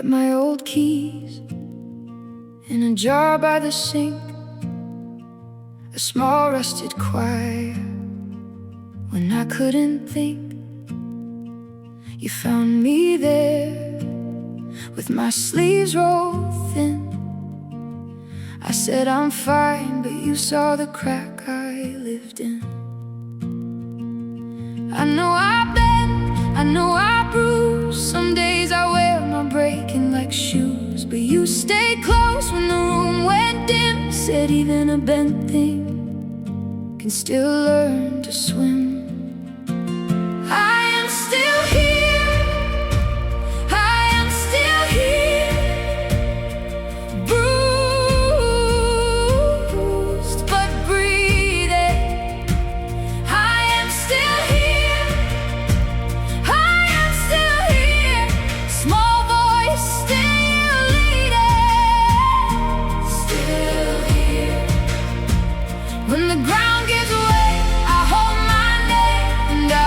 kept my old keys in a jar by the sink, a small rusted choir. When I couldn't think, you found me there with my sleeves rolled thin. I said I'm fine, but you saw the crack I lived in. I know I bend, I know I bruise. Some days I wear my breaking like shoes, but you stayed close when the room went dim. Said even a bent thing can still learn to swim. I am still here, I am still here, bruised but breathing. I am still here, I am still here, small voice still leading. Still here. When the ground gives way, I hold my name and I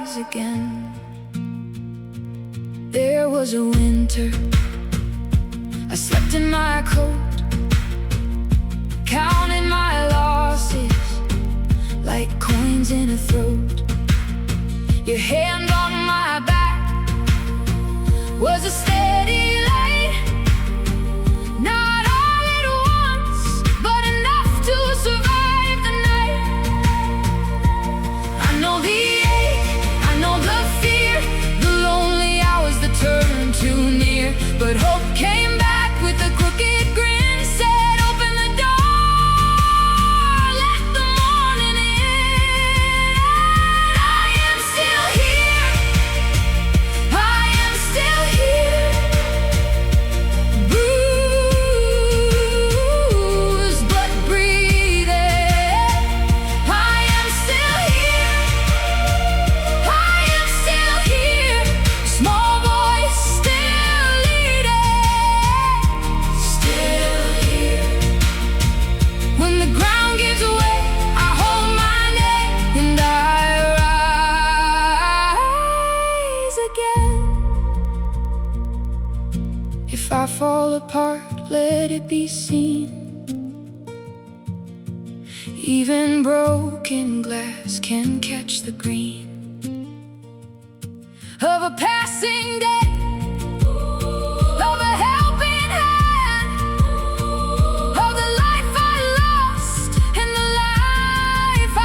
rise again. There was a winter, I slept in my coat, counting my losses like coins in a throat. Your hand on my back was a steady light, not all at once, but enough to survive the night. I know the ache, I know the fear, the lonely hours that turned too near. But hope came back with a crooked grin, said open the door, let the morning in. I am still here, I am still here, bruised but breathing. I am still here, I am still here, small voice still leading. Still here. When the ground gives way, I hold my name and I rise again. If I fall apart, let it be seen. Even broken glass can catch the green of a passing day, of a helping hand, of the life I lost and the life I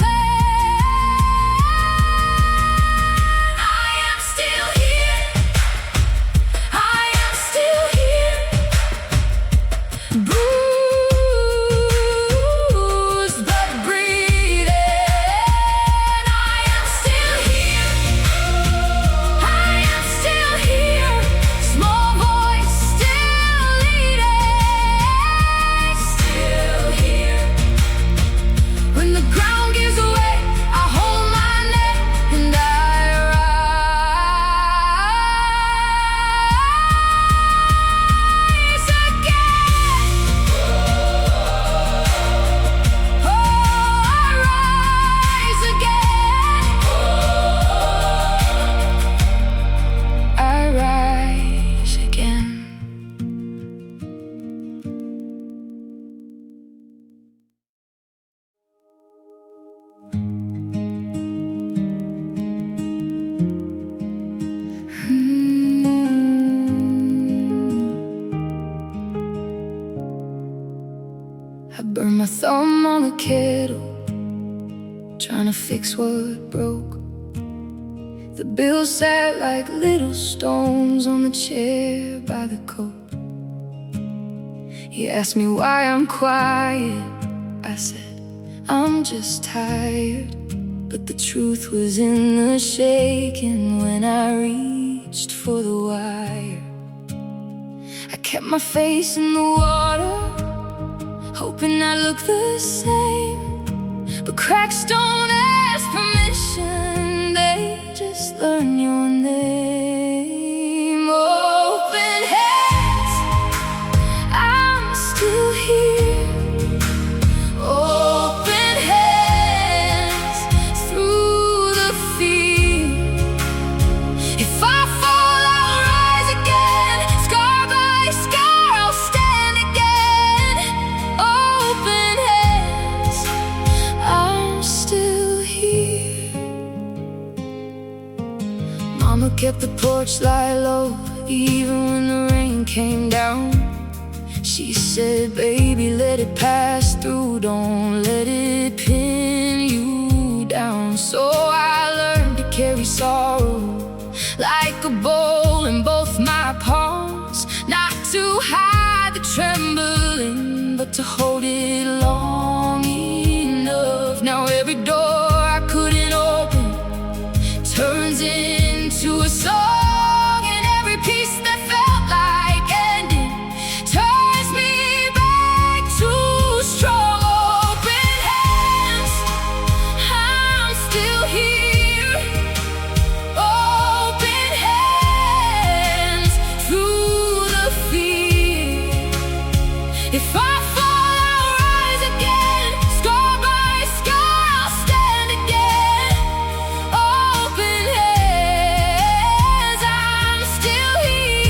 planned. I am still here, I am still here, bruised but breathing. I am still here, I am still here, small voice still leading. Still here. When the ground gives way, I hold my name and I rise again. Oh, I rise again. I rise again. I burned my thumb on the kettle, trying to fix what broke. The bills sat like little stones on the chair by the coat. He asked me why I'm quiet. I said, I'm just tired. But the truth was in the shaking when I reached for the wire. I kept my face in the water, hoping I look the same. But cracks don't ask permission, they just learn your name. Open hands, I'm still here. Open hands through the fear. If kept the porch light low, even when the rain came down. She said, baby, let it pass through, don't let it pin you down. So I learned to carry sorrow like a bowl in both my palms, not to hide the trembling, but to hold it long enough. Now every door I couldn't open turns into a song, and every piece that felt like ending turns me back to strong open hands. I'm still here, open hands through the fear. If I fall, I'll rise again, scar by scar, I'll stand again. Open hands, I'm still here.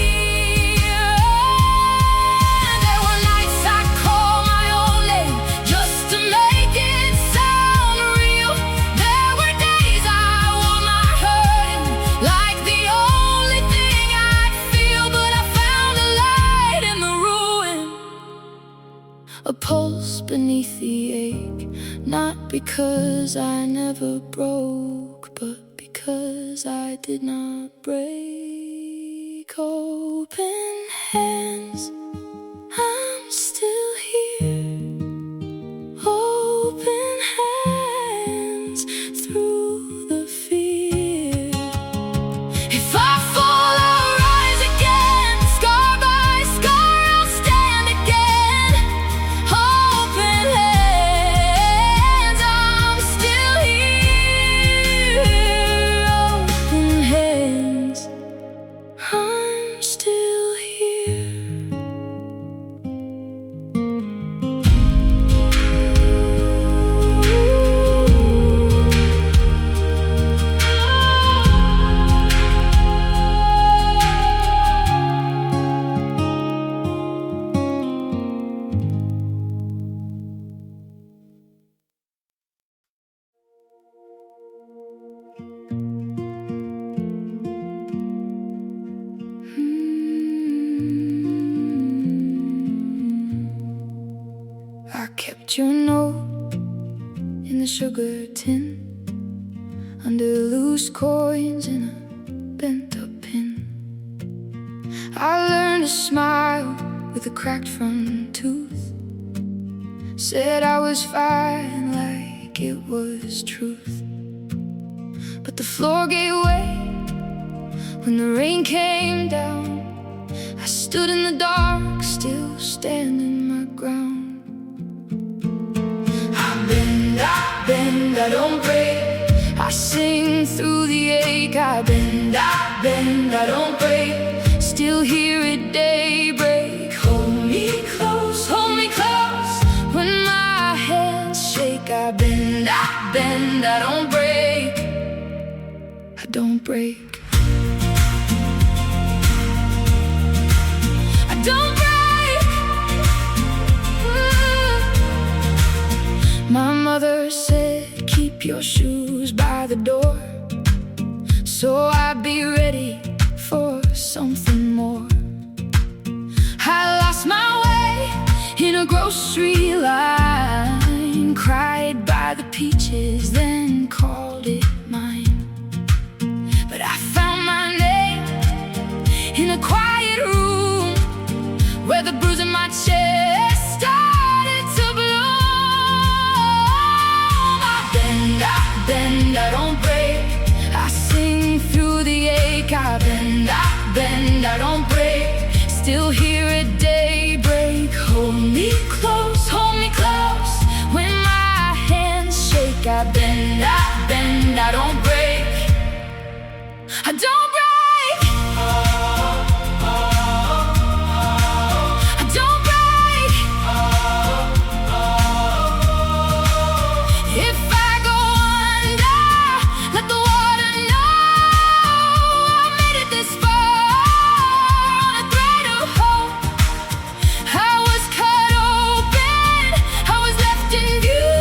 There were nights I called my own name just to make it sound real. There were days I wore my hurting like the only thing I'd feel. But I found a light in the ruin, a pulse beneath the ache. Not because I never broke, but because I did not break. Open hands, I'm still here. Open hands through the fear. If I fall, I'll rise again, scar by scar, I'll stand again. Open hands, I'm still here. Open hands, I'm still here. I kept your note in the sugar tin, under loose coins in a bent up pin. I learned to smile with a cracked front tooth, said I was fine like it was truth. But the floor gave way when the rain came down. I stood in the dark, still standing my ground. I bend, I don't break. I sing through the ache. I bend, I don't break. Still here at daybreak. Hold me close, when my hands shake. I bend, I don't break. I don't break. I don't break. My mother said, keep your shoes by the door, so I'd be ready for something more. I lost my way in a grocery line, cried by the peaches, then called it mine. But I found my name in a quiet room, where the bruise in my chest started to bloom. I bend, I don't break. I sing through the ache. I bend, I don't break. Still here at daybreak. Hold me close, when my hands shake. I bend, I don't break. I don't break. I don't break. If I go under, let the water know I made it this far on a thread of hope. I was cut open, I was left in view.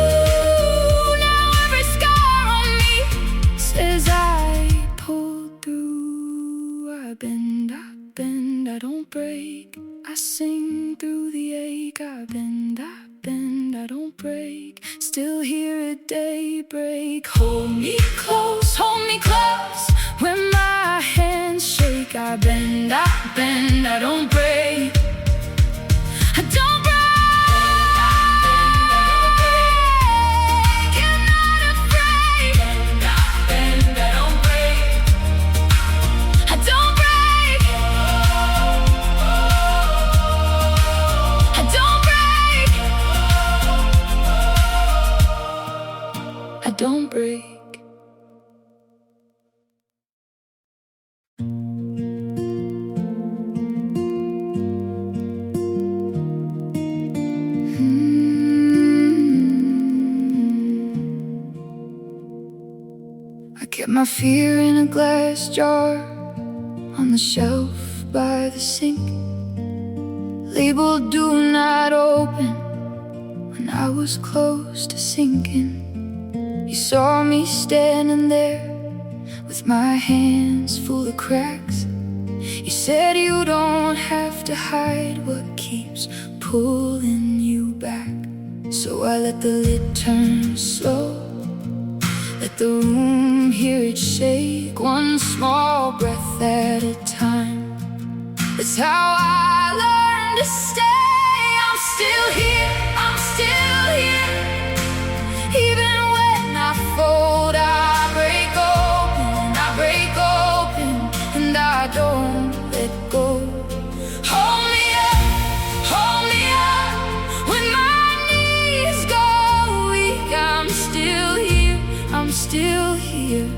Now every scar on me bend, I don't break. I sing through the ache. I bend, I don't break. Still here at daybreak. Hold me close when my hands shake. I bend, I don't break. I don't break. I'm not afraid. Bend, I don't break. I don't break. I don't break. I don't break. Kept my fear in a glass jar on the shelf by the sink, labeled do not open. When I was close to sinking, you saw me standing there with my hands full of cracks. You said you don't have to hide what keeps pulling you back. So I let the lid turn slow, let the room hear it shake, one small breath at a time. That's how I learned to stay. I'm still here, I'm still here. Even when I fold, I break open, and I don't let go. Hold me up, when my knees go weak. I'm still here, I'm still here,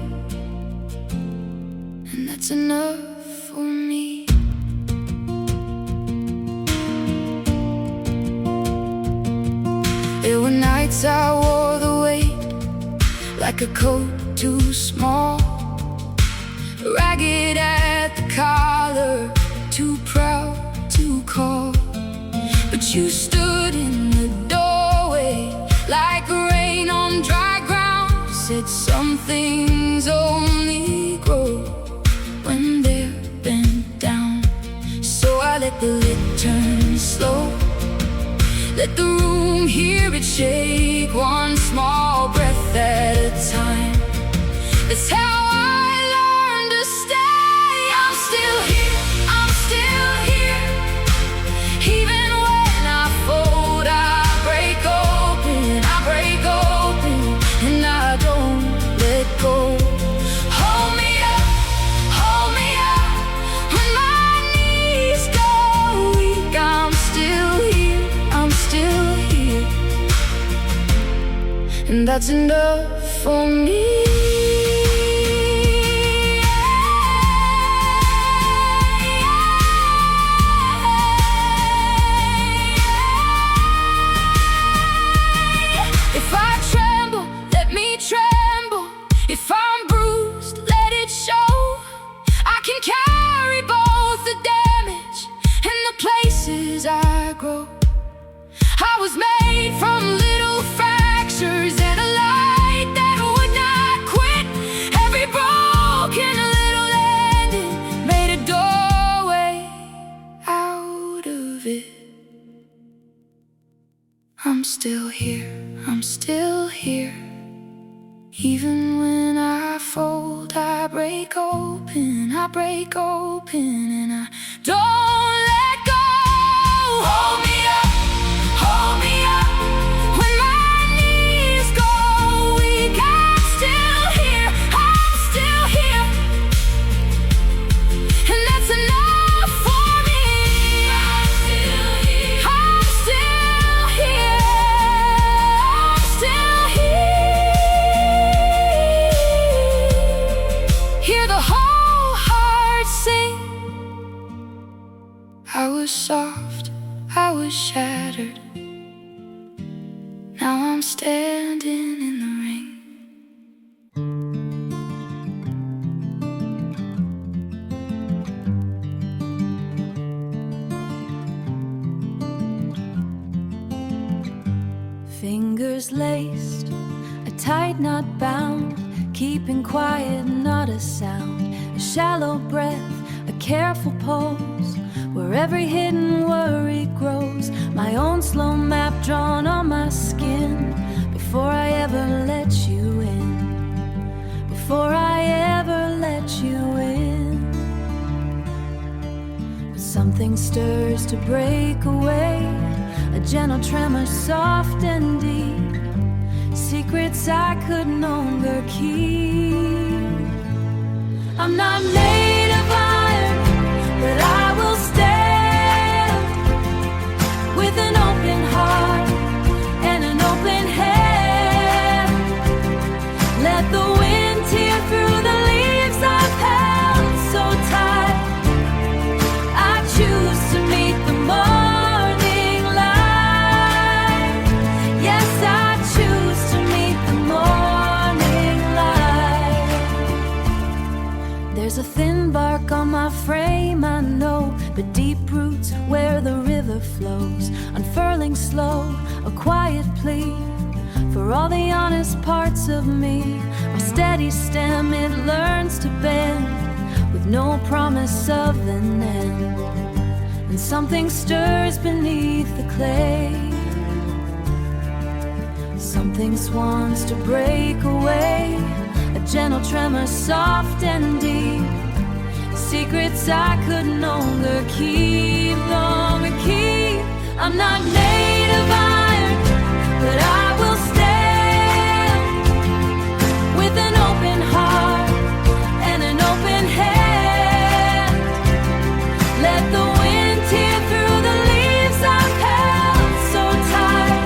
and that's enough for me. There were nights I wore the weight like a coat too small, ragged at the collar, too proud to call. But you stood in the doorway like rain on dry ground. Said some things only grow when they're bent down. So I let the lid turn slow, let the room hear it shake, one small breath at a time. That's how I learned to stay. I'm still here, I'm still here. Even when I fold, I break open, and I don't let go. Hold me up, when my knees go weak. I'm still here, I'm still here, and that's enough for me. If I tremble, let me tremble. If I'm bruised, let it show. I can carry both the damage and the places I grow. I was made from little fractures and a light that would not quit. Every broken little landing made a doorway out of it. I'm still here, I'm still here. Even when I fold, I break open, and I don't let go. Hold me up, when my knees go weak. I'm still here, and that's enough for me. I'm still here, I'm still here, I'm still here. Hear the whole heart sing. I was soft, I was shattered. Now I'm standing in the rain. Fingers laced, a tight knot bound, keeping quiet, not a sound. A shallow breath, a careful pose where every hidden worry grows. My own slow map drawn on my skin before I ever let you in. Before I ever let you in. But something stirs to break away, a gentle tremor, soft and deep, secrets I could no longer keep. I'm not made of iron, but I will stand with an open heart and an open hand. Let the wind tear through the leaves I've held so tight. I choose to meet the morning light. Yes, I choose to meet the morning light. There's a thin bark on my frame, I know, but deep roots where the river flows, unfurling slow, a quiet plea for all the honest parts of me. My steady stem, it learns to bend with no promise of an end. And something stirs beneath the clay. Something wants to break away, a gentle tremor, soft and deep, secrets I could no longer keep, longer keep. I'm not made of iron, but I will stand with an open heart and an open hand. Let the wind tear through the leaves I've held so tight.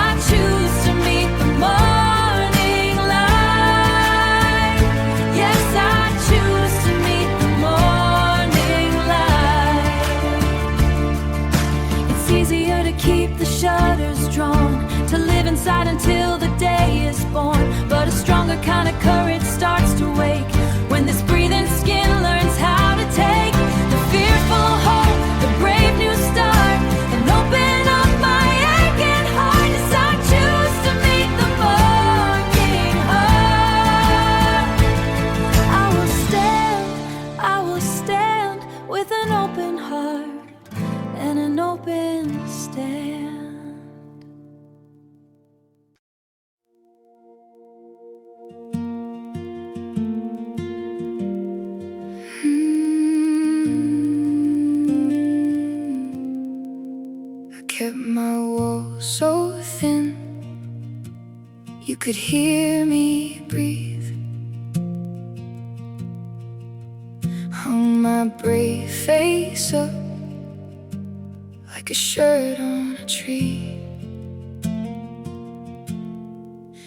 I choose to meet the morning light. Yes, I choose to meet the morning light. It's easier to keep the shutters drawn, to live inside until the day is born. But a stronger kind of courage starts to wake when this breathing skin learns how to take the fearful hope, the brave new start, and open up my aching heart. Yes, I choose to meet the morning heart. I will stand with an open heart and an open stand. I kept my walls so thin you could hear me breathe. Hung my brave face up like a shirt on a tree.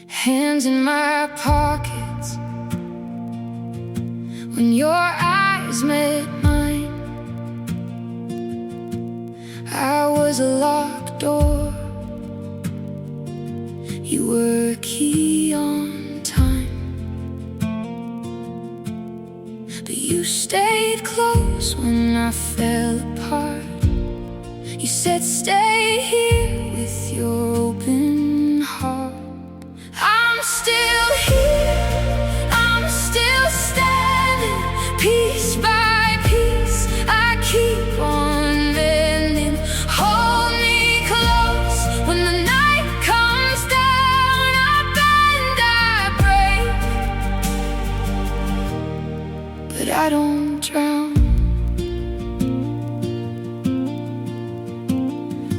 Hands in my pockets when your eyes met mine. I was a locked door, you were a key on time. But you stayed close when I fell apart. You said stay here with your open heart. I'm still here, I'm still standing, piece by piece I keep on bending. Hold me close when the night comes down. I bend, I break, but I don't drown.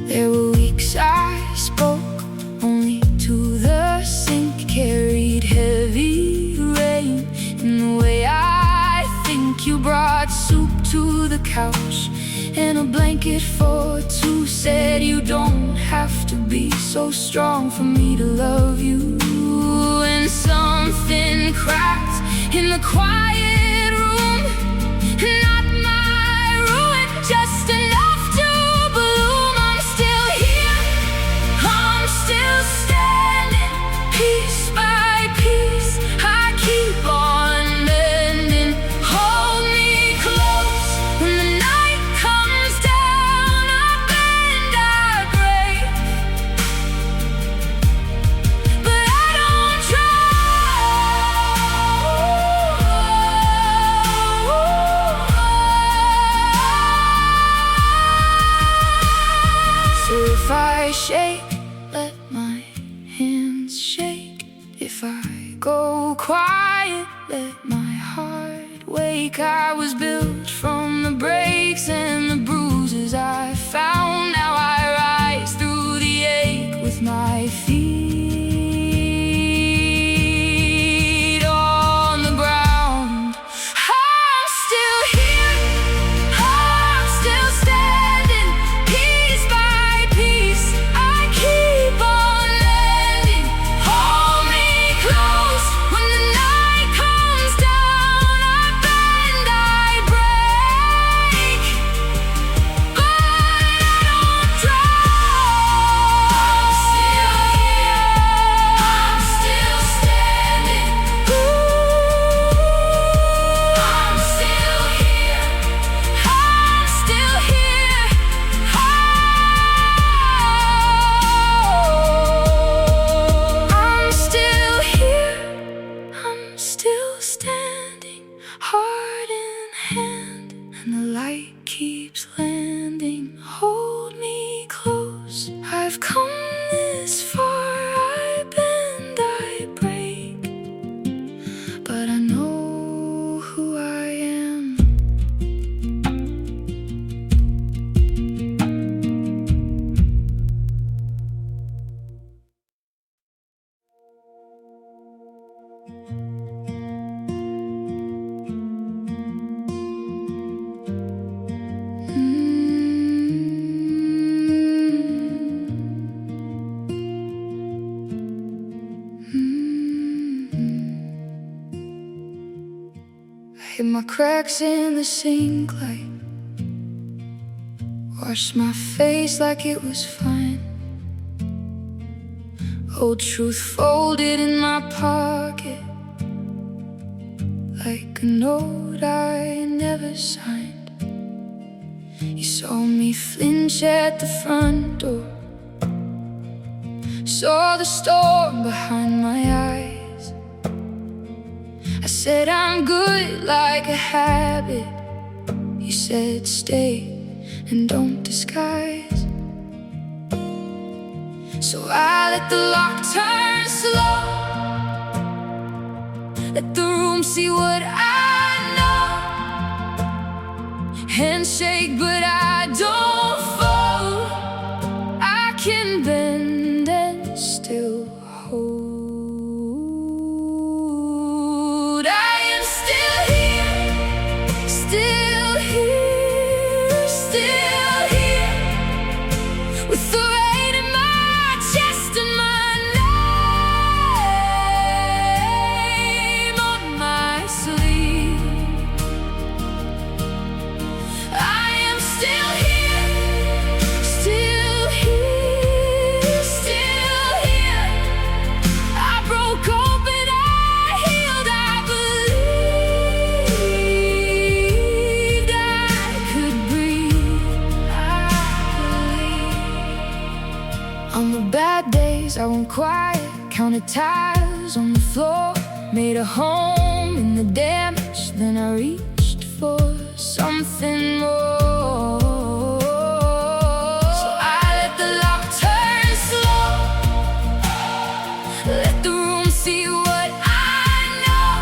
There were weeks I spoke only to the sink, carried heavy rain in the way I think. You brought soup to the couch and a blanket for two. Said you don't have to be so strong for me to love you. And something cracked in the quiet room, not my ruin, just enough to bloom. I'm still here, I'm still standing, piece by piece I keep on bending. Hold me close when the night comes down. I bend, I break, but I don't drown. I shake, let my hands shake. If I go quiet, let my heart wake. I was built from the breaks and the bruises I found. Now I rise through the ache with my feet on the ground. I'm still here, I'm still standing, piece by piece. I keep on landing. Hold me close when the night comes down. I bend, I break, but I don't drown. I'm still here, I'm still standing. I'm still here, I'm still here. I'm still here, I'm still standing, heart in hand, and the light keeps landing. Hold me close, I've come this far. I bend, I break, but I know who I am. I hit my cracks in the sink light, washed my face like it was fine. Old truth folded in my pocket, like a note I never signed. You saw me flinch at the front door, saw the storm behind my eyes. I said I'm good like a habit. You said stay and don't disguise. So I let the lock turn slow, let the room see what I know. Handshake but I don't fold. I can bend and still hold. I am still here, still here, still here, with the rain in my chest and my name on my sleeve. I am still here, still here, still here. I broke open, I healed, I believed I could breathe, I believed. On the bad days I went quiet, counted tiles on the floor, made a home in the damage. Then I reached for something more. So I let the lock turn slow, let the room see what I know.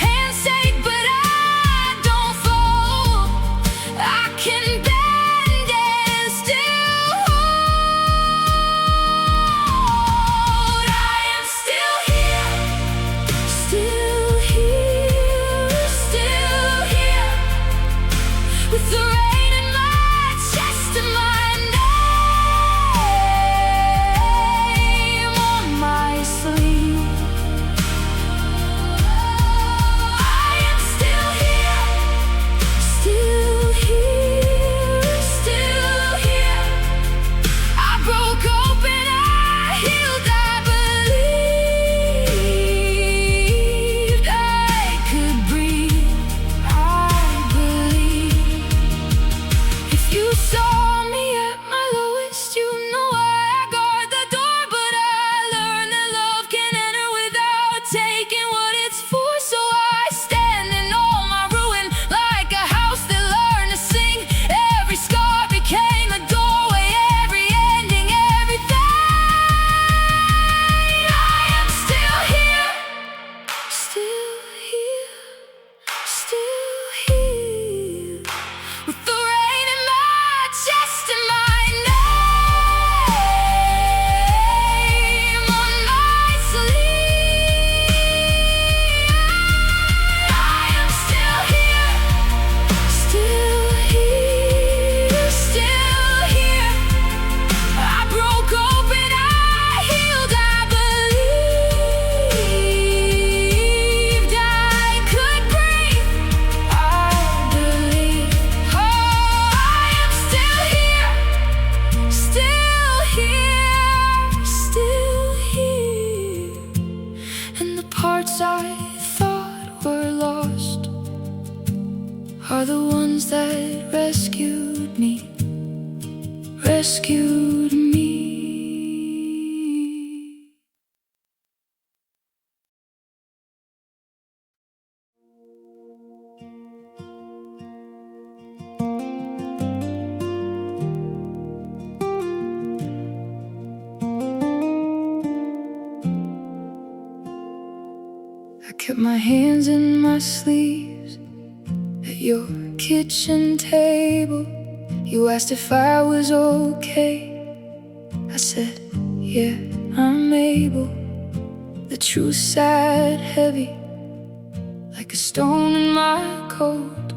Handshake but I don't fold. I can bend and still hold. I am still here, still here, still here. are the ones that rescued me, rescued me. I kept my hands in my sleeves at your kitchen table. You asked if I was okay. I said, yeah, I'm able. The truth sat heavy like a stone in my coat.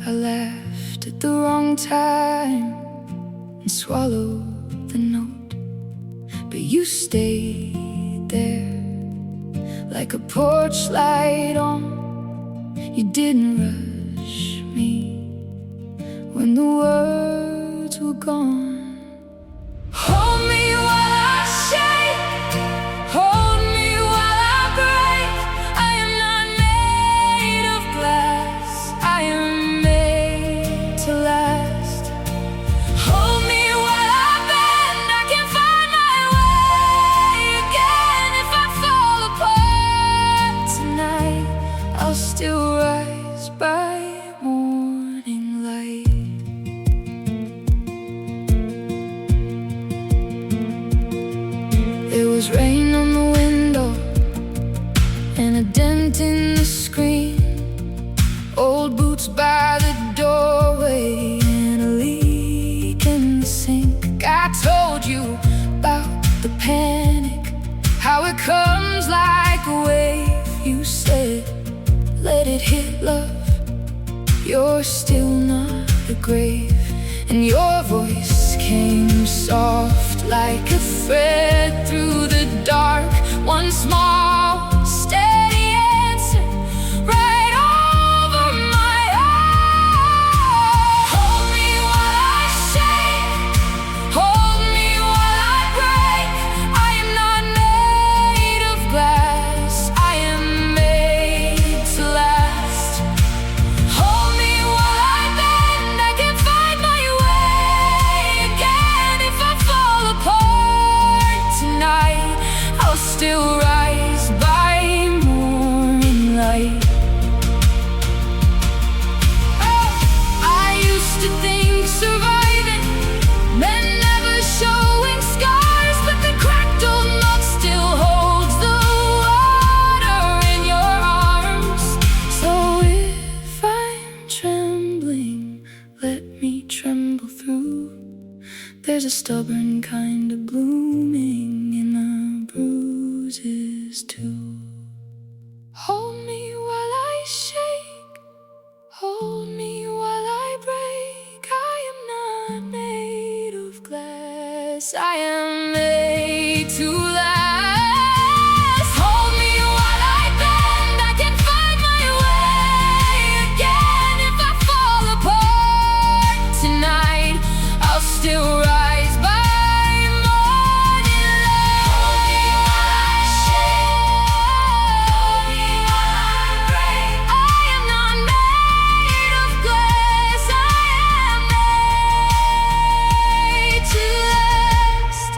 I laughed at the wrong time and swallowed the note. But you stayed there like a porch light on. You didn't rush me when the words were gone. Hold me while I shake, hold me while I break. I am not made of glass, I am made to last. Hold me while I bend, I can find my way again. If I fall apart tonight, I'll still rise by morning light. There was rain on the window and a dent in the screen, old boots by the doorway and a leak in the sink. I told you about the panic, how it comes like a wave. You said, let it hit, love, you're still not the grave. And your voice came soft like a thread through the dark. One small, steady answer right over my heart. Hold me while I shake, hold me while I break. I am not made of glass, I am made to last. Hold me while I bend, I can find my way again. If I fall apart tonight, I'll still rise by morning light. I used to think surviving meant never showing scars, but the cracked old mug still holds the water in your arms. So if I'm trembling, let me tremble through. There's a stubborn kind of blooming in the bruises too. Hold me while I shake, hold me while I break. I am not made of glass, I am made to last. Hold me while I bend, I can find my way again. If I fall apart tonight, I'll still rise by morning light. Hold me while I shake, hold me while I break. I am not made of glass, I am made to last.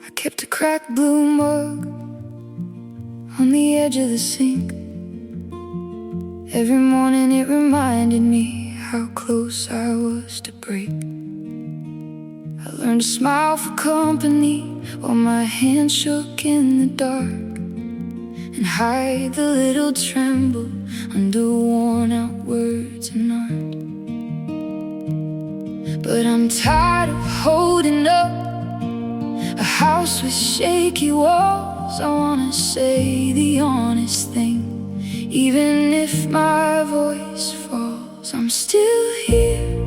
I kept a cracked blue mug on the edge of the sink. Every morning it reminded me how close I was to break. I learned to smile for company while my hand shook in the dark, and hide the little tremble under worn out words and art. But I'm tired of holding up a house with shaky walls. I wanna say the honest thing, even if my voice falls. I'm still here,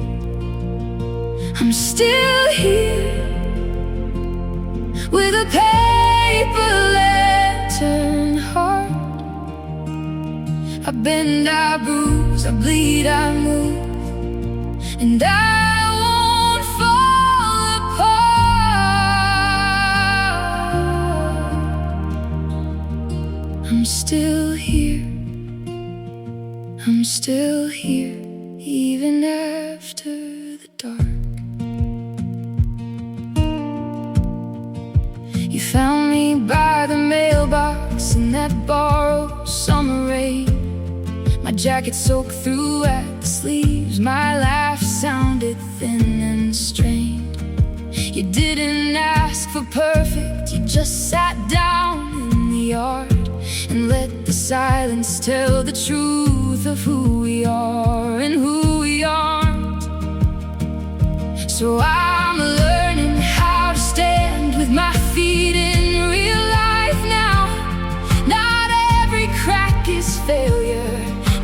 I'm still here. bend, I bruise, I bleed, I move, and I won't fall apart. I'm still here, I'm still here, even after the dark. You found me by the mailbox in that borrowed summer rain. My jacket soaked through at the sleeves, my laugh sounded thin and strained. You didn't ask for perfect, you just sat down in the yard and let the silence tell the truth of who we are and who we aren't. So I'm learning how to stand with my feet in real life now. Not every crack is failure,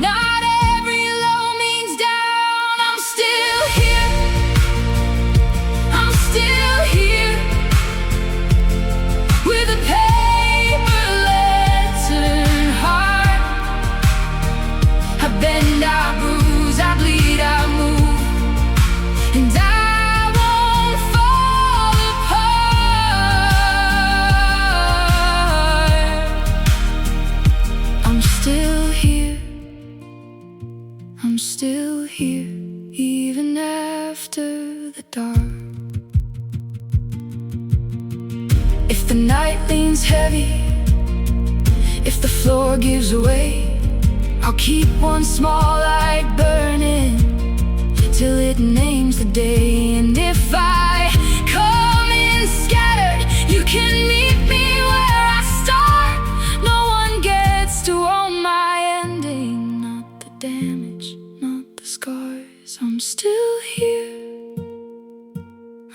not every low means down. I'm still here, I'm still here, with a paper lantern heart. I bend, I bruise, I bleed, I move, and I won't fall apart. I'm still here, I'm still here, even after the dark. If the night leans heavy, if the floor gives way, I'll keep one small light burning till it names the day. And if I come in scattered, you can meet me where I start. No one gets to own my ending, not the damage, not the scars. I'm still here,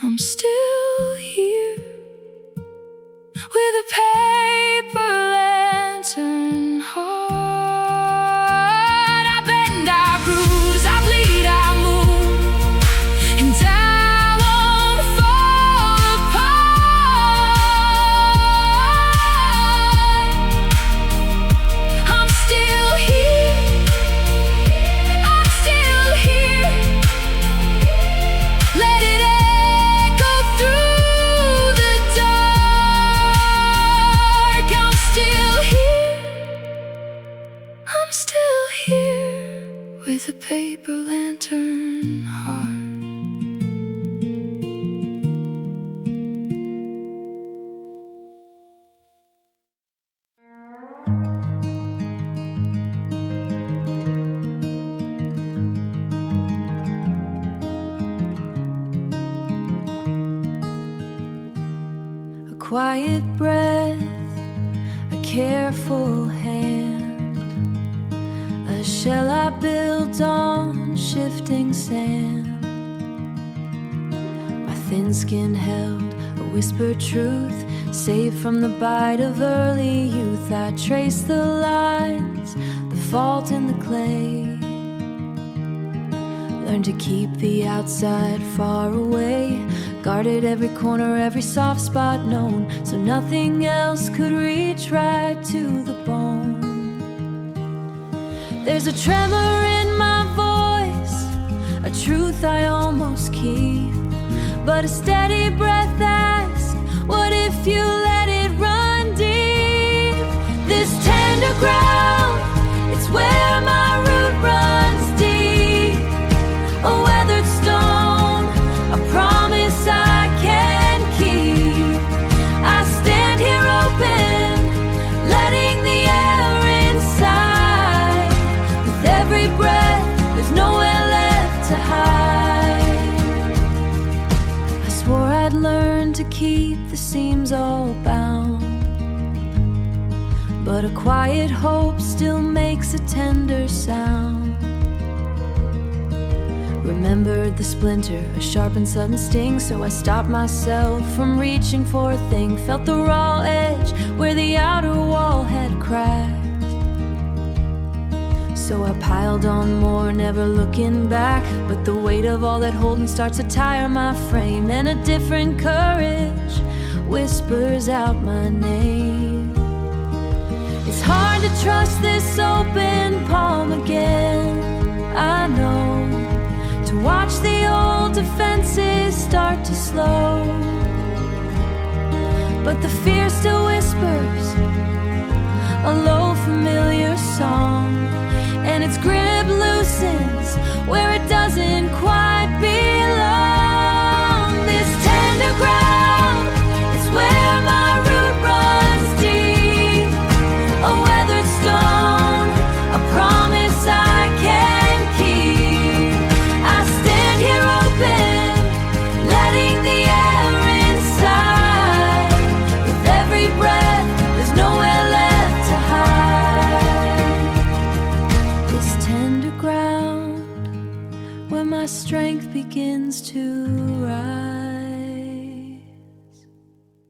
I'm still here, with a paper lantern heart. I bend, I bruise, I bleed, I move, and I won't fall apart. I'm still here, I'm still here, let it echo through the dark. I'm still here, I'm still here, with a paper lantern heart. A quiet breath, a careful hand, a shell I built on shifting sand. My thin skin held a whispered truth, saved from the bite of early youth. I traced the lines, the fault in the clay. Learned to keep the outside far away, guarded every corner, every soft spot known, so nothing else could reach right to the bone. There's a tremor in my voice, a truth I almost keep, but a steady breath asks, what if you let it run deep? This tender ground, it's where my root runs deep. A weathered stone, a promise I can keep. I stand here open, letting the air inside. With every breath, there's nowhere left to hide. I swore I'd learn to keep the seams all bound, but a quiet hope still makes a tender sound. Remembered the splinter, a sharp and sudden sting, so I stopped myself from reaching for a thing. Felt the raw edge where the outer wall had cracked, so I piled on more, never looking back. But the weight of all that holding starts to tire my frame, and a different courage whispers out my name. It's hard to trust this open palm again. I know, to watch the old defenses start to slow, but the fear still whispers a low familiar song, and its grip loosens where it doesn't quite belong. This tender ground is where my root runs deep, a weathered stone, a promise I can keep. I stand here open, letting the air inside. With every breath, there's nowhere left to hide. This tender ground where my strength begins to rise.